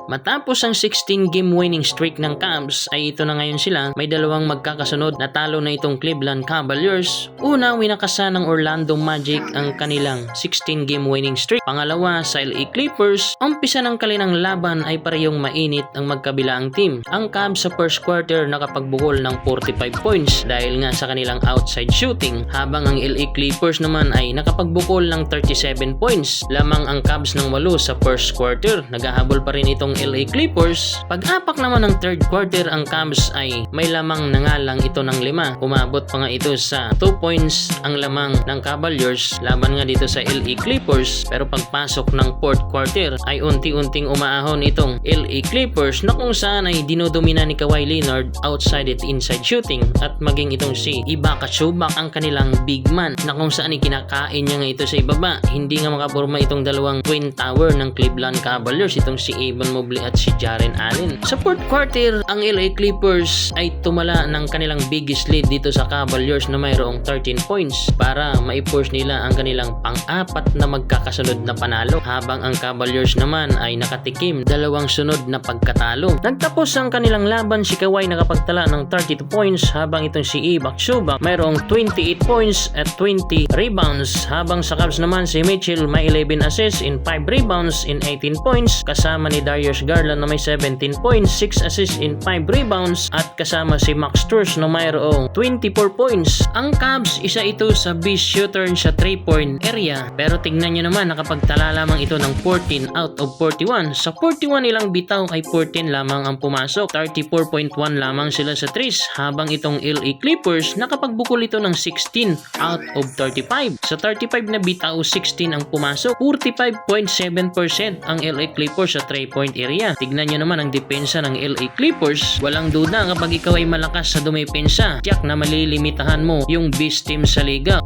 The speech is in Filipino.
Matapos ang 16 game winning streak ng Cavs ay ito na ngayon sila, may dalawang magkakasunod na talo na itong Cleveland Cavaliers. Una, winakasan ng Orlando Magic ang kanilang 16 game winning streak. Pangalawa, sa LA Clippers, umpisa ng kanilang laban ay parehong mainit ang magkabilaang team. Ang Cavs sa first quarter nakapagbukol ng 45 points dahil nga sa kanilang outside shooting, habang ang LA Clippers naman ay nakapagbukol ng 37 points. Lamang ang Cavs ng 8 sa first quarter. Naghahabol pa rin itong LA Clippers. Pag-apak naman ng third quarter, ang Cavs ay may lamang na nga lang ito ng 5. Umabot pa nga ito sa 2 points ang lamang ng Cavaliers laban nga dito sa LA Clippers. Pero pagpasok ng fourth quarter ay unti-unting umaahon itong LA Clippers na kung saan ay dinodomina ni Kawhi Leonard outside at inside shooting, at maging itong si Ibaka Subak ang kanilang big man na kung saan ay kinakain niya nga ito sa ibaba. Hindi nga makapurma itong dalawang twin tower ng Cleveland Cavaliers, itong si Evan Mobley at si Jaren Allen. Sa fourth quarter, ang LA Clippers ay tumala ng kanilang biggest lead dito sa Cavaliers na mayroong 13 points para maiforce nila ang kanilang pang-apat na magkakasunod na panalo, habang ang Cavaliers naman ay nakatikim dalawang sunod na pagkatalo. Nagtapos ang kanilang laban, si Kawhi nakapagtala ng 32 points habang itong si Ibaka Subak mayroong 28 points at 20 rebounds, habang sa Cavs naman si Mitchell may 11 assists in 5 rebounds in 18 points, kasama ni Darius Garland na may 17 points, 6 assists in 5 rebounds, at kasama si Max Strus na mayroong 24 points. Ang Cavs, isa ito sa best shooter sa 3-point area, pero tignan nyo naman, nakapagtala lamang ito ng 14 out of 41. Sa 41 nilang bitaw ay 14 lamang ang pumasok, 34.1 lamang sila sa 3s, habang itong LA Clippers nakapagbukol ito ng 16 out of 35. Sa 35 na bitaw, 16 ang pumasok, 45.7% ang LA Clippers sa 3-point area. Tignan nyo naman ang depensa ng LA Clippers. Walang duda kapag ikaw ay malakas sa dumepensa, tiyak na malilimitahan mo yung best team sa liga.